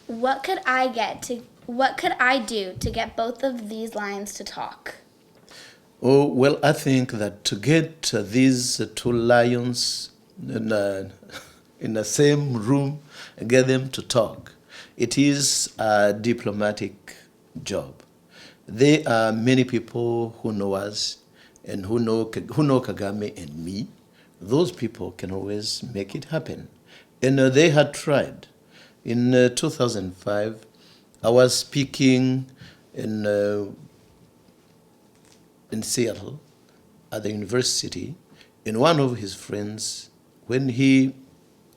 what could I do to get both of these lions to talk? Oh, well, I think that to get these two lions in the same room and get them to talk, it is a diplomatic job. There are many people who know us and who know Kagame and me. Those people can always make it happen. And they had tried. In 2005, I was speaking in Seattle at the university, and one of his friends, when he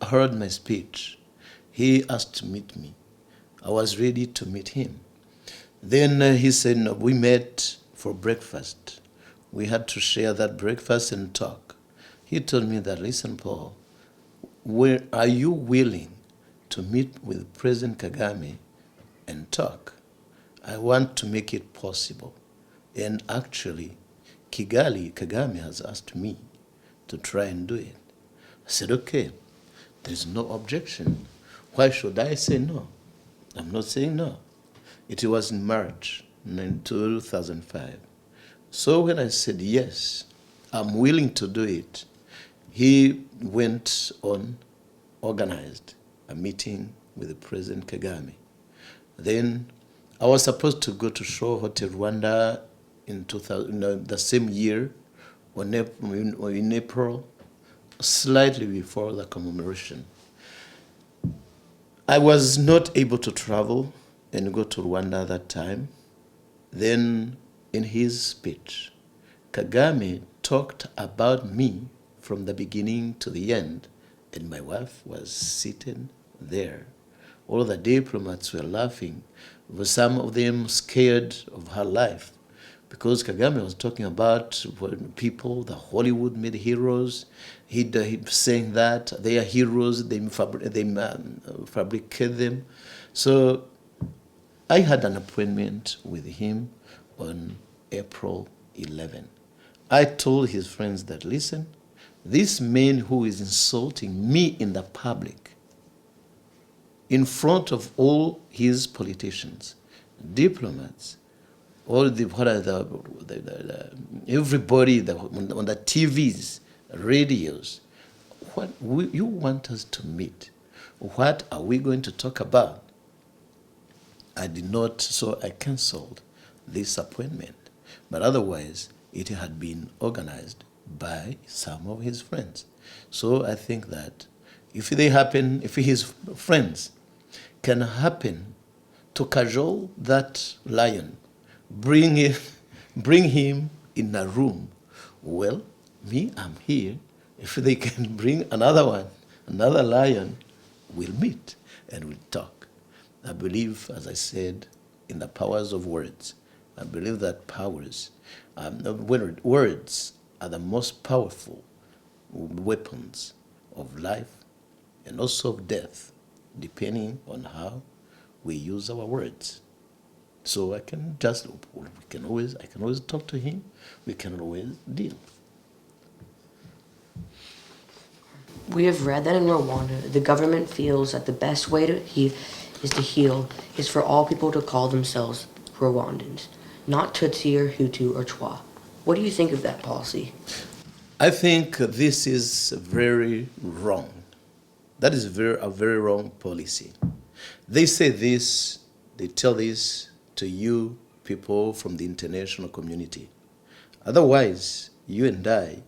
heard my speech, he asked to meet me. I was ready to meet him. Then he said, no, we met for breakfast. We had to share that breakfast and talk. He told me that, listen, Paul, are you willing to meet with President Kagame and talk? I want to make it possible. And actually, Kagame has asked me to try and do it. I said, okay, there's no objection. Why should I say no? I'm not saying no. It was in March 2005. So when I said yes, I'm willing to do it, he went on, organized a meeting with President Kagame. Then I was supposed to go to Show Hotel Rwanda in 2000, the same year, in April, slightly before the commemoration. I was not able to travel and go to Rwanda that time. Then in his speech, Kagame talked about me from the beginning to the end, and my wife was sitting there. All the diplomats were laughing, but some of them scared of her life, because Kagame was talking about people, the Hollywood-made heroes. He'd saying that they are heroes, they fabricate them. So I had an appointment with him on April 11. I told his friends that, listen, this man who is insulting me in the public, in front of all his politicians, diplomats, all the everybody on the TVs, radios, you want us to meet? What are we going to talk about? I did not, so I canceled this appointment. But otherwise, it had been organized by some of his friends. So I think that if his friends can happen to cajole that lion, bring him in a room, well, me, I'm here. If they can bring another one, another lion, we'll meet and we'll talk. I believe, as I said, in the powers of words. I believe that words are the most powerful weapons of life and also of death, depending on how we use our words. So I can always talk to him. We can always deal. We have read that in Rwanda, the government feels that the best way to heal is for all people to call themselves Rwandans, not Tutsi or Hutu or Twa. What do you think of that policy? I think this is very wrong. That is a very wrong policy. They say this, they tell this to you people from the international community. Otherwise, you and I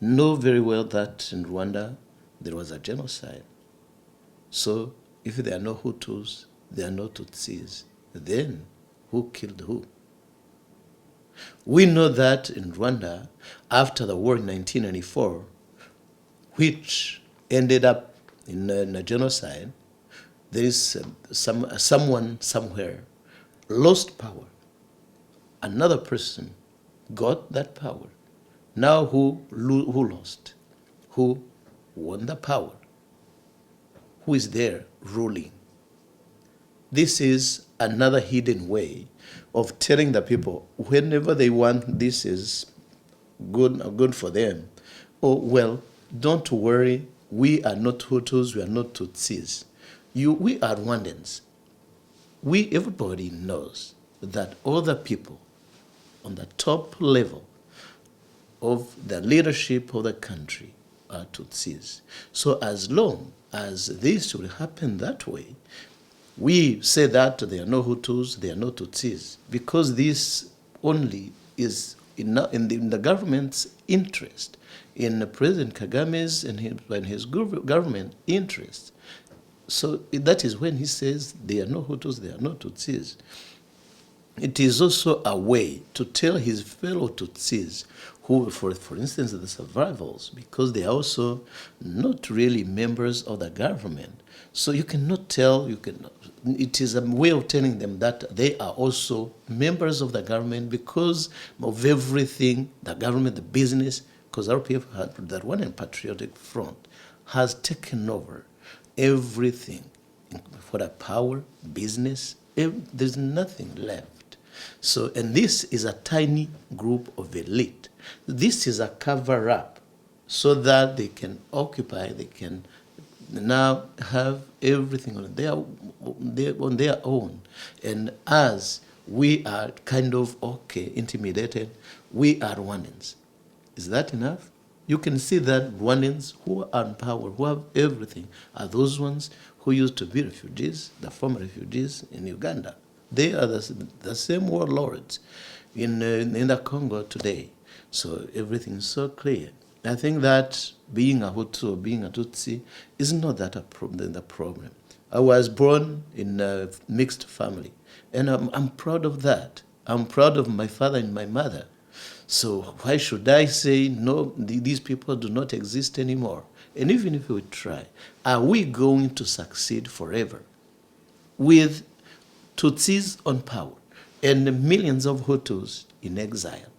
know very well that in Rwanda there was a genocide. So if there are no Hutus, there are no Tutsis, then who killed who? We know that in Rwanda, after the war in 1994, which ended up in a genocide, there is someone somewhere lost power. Another person got that power. Now who lost? Who won the power? Who is there ruling? This is another hidden way of telling the people whenever they want this is good for them. Oh, well, don't worry, we are not Hutus, we are not Tutsis. We are Rwandans. everybody knows that other people on the top level of the leadership of the country are Tutsis. So as long as this will happen that way, we say that there are no Hutus, there are no Tutsis, because this only is in the government's interest, in President Kagame's and his government interest. So that is when he says there are no Hutus, there are no Tutsis. It is also a way to tell his fellow Tutsis, who, for instance, the survivors, because they are also not really members of the government. So you cannot tell, it is a way of telling them that they are also members of the government because of everything, the government, the business, because RPF, the Rwandan Patriotic Front, has taken over everything for the power, business, there's nothing left. So, and this is a tiny group of elite. This is a cover-up so that they can occupy, they can now have everything on their own. And as we are kind of, intimidated, we are Rwandans. Is that enough? You can see that Rwandans who are in power, who have everything, are those ones who used to be refugees, the former refugees in Uganda. They are the same warlords in the Congo today. So everything is so clear. I think that being a Hutu or being a Tutsi is not that the problem. I was born in a mixed family, and I'm proud of that. I'm proud of my father and my mother. So why should I say, no, these people do not exist anymore? And even if we try, are we going to succeed forever with Tutsis on power and millions of Hutus in exile?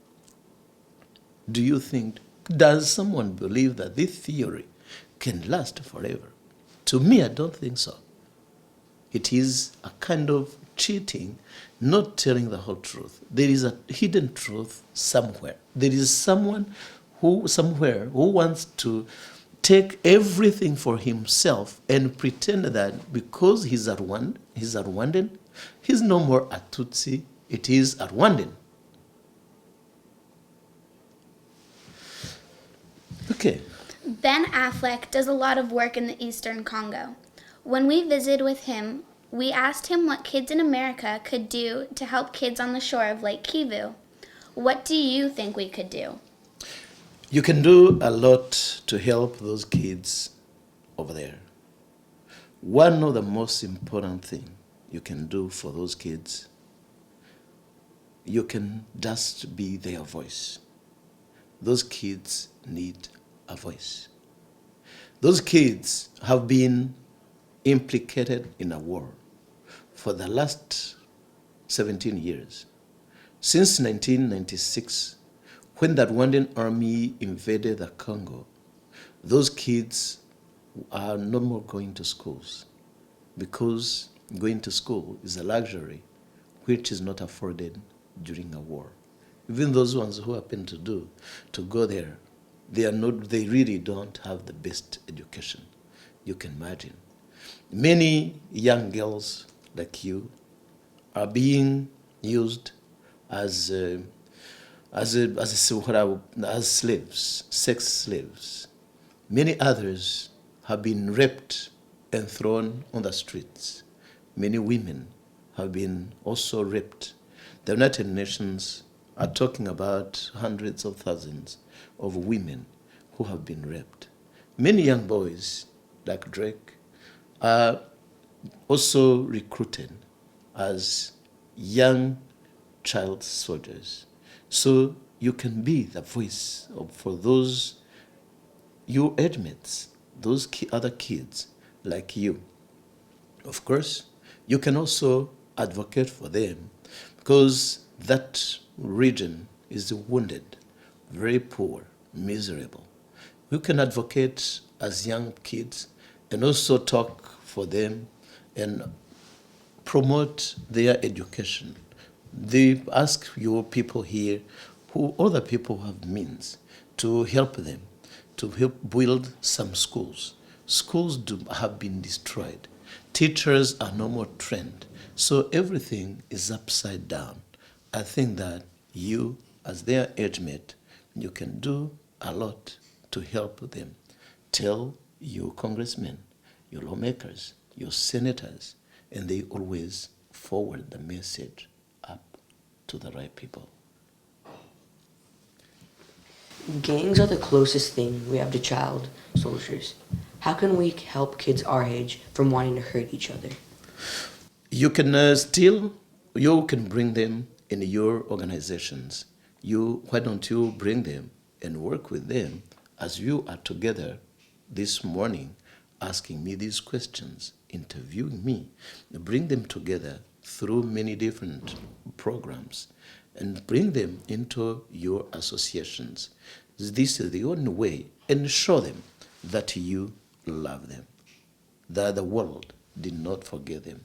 Do you think, does someone believe that this theory can last forever? To me, I don't think so. It is a kind of cheating, not telling the whole truth. There is a hidden truth somewhere. There is someone somewhere who wants to take everything for himself and pretend that because he's a Rwandan, he's no more a Tutsi, it is a Rwandan. Okay. Ben Affleck does a lot of work in the Eastern Congo. When we visited with him, we asked him what kids in America could do to help kids on the shore of Lake Kivu. What do you think we could do? You can do a lot to help those kids over there. One of the most important things you can do for those kids, you can just be their voice. Those kids need a voice. Those kids have been implicated in a war for the last 17 years. Since 1996, when the Rwandan army invaded the Congo, those kids are no more going to schools because going to school is a luxury which is not afforded during a war. Even those ones who happen to go there, they really don't have the best education. You can imagine. Many young girls like you are being used as slaves, sex slaves. Many others have been raped and thrown on the streets. Many women have been also raped. The United Nations are talking about hundreds of thousands of women who have been raped. Many young boys, like Drake, are also recruited as young child soldiers. So you can be the voice for those, your age mates, those other kids like you. Of course, you can also advocate for them because that region is wounded, very poor, miserable. You can advocate as young kids and also talk for them and promote their education. They ask your people here, who other people have means, to help them, to help build some schools. Schools have been destroyed. Teachers are no more trained. So everything is upside down. I think that you, as their age mate, you can do a lot to help them. Tell your congressmen, your lawmakers, your senators, and they always forward the message up to the right people. Gangs are the closest thing we have to child soldiers. How can we help kids our age from wanting to hurt each other? You can you can bring them in your organizations. Why don't you bring them and work with them as you are together this morning, asking me these questions, interviewing me. Bring them together through many different programs and bring them into your associations. This is the only way, and show them that you love them, that the world did not forget them.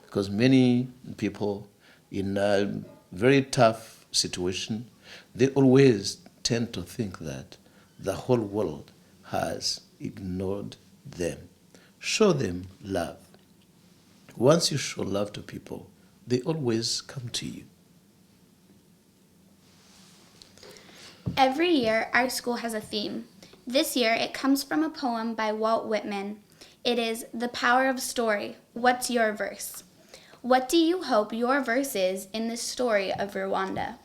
Because many people in a very tough situation, they always tend to think that the whole world has ignored them. Show them love. Once you show love to people, they always come to you. Every year, our school has a theme. This year, it comes from a poem by Walt Whitman. It is The Power of Story. What's your verse? What do you hope your verse is in the story of Rwanda?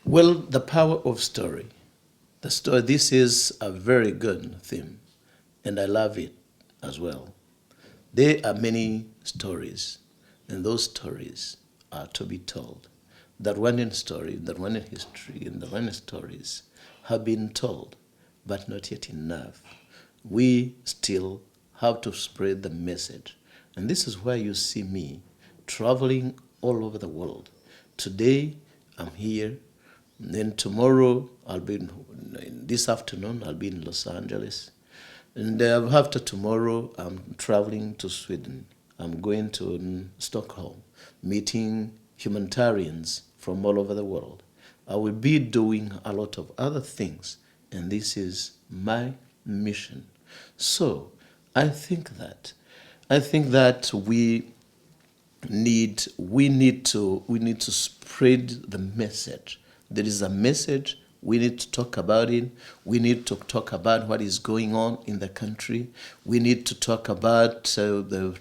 Well, the power of story. This is a very good theme, and I love it as well. There are many stories, and those stories are to be told. The Rwandan story, the Rwandan history, and the Rwandan stories have been told, but not yet enough. We still have to spread the message. And this is why you see me traveling all over the world. Today, I'm here. Then tomorrow, this afternoon, I'll be in Los Angeles. And after tomorrow, I'm traveling to Sweden. I'm going to Stockholm, meeting humanitarians from all over the world. I will be doing a lot of other things, and this is my mission. So I think that we need to spread the message. There is a message. We need to talk about it. We need to talk about what is going on in the country. We need to talk about the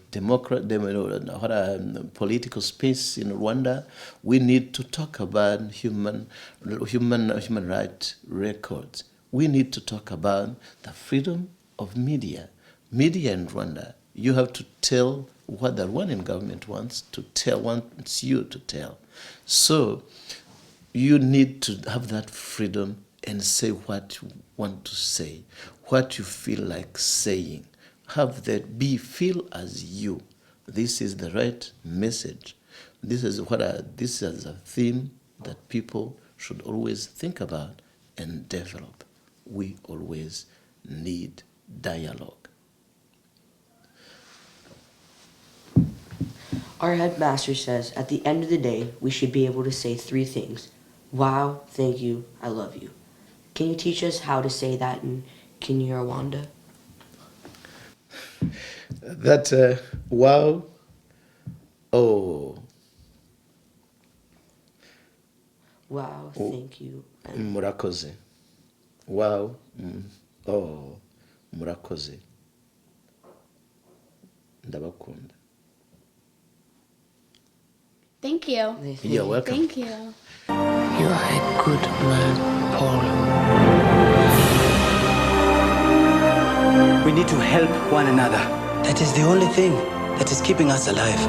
political space in Rwanda. We need to talk about human rights records. We need to talk about the freedom of media. Media in Rwanda. You have to tell what the Rwandan government wants you to tell. So you need to have that freedom and say what you want to say, what you feel like saying. Have that feel as you. This is the right message. This is a theme that people should always think about and develop. We always need dialogue. Our headmaster says at the end of the day, we should be able to say 3 things. Wow, thank you, I love you. Can you teach us how to say that in Kinyarwanda? Wow, oh. Wow, thank you. Murakoze. Wow, oh, murakoze. Ndabakunda. Thank you. You're welcome. Thank you. You are a good man, Paul. We need to help one another. That is the only thing that is keeping us alive.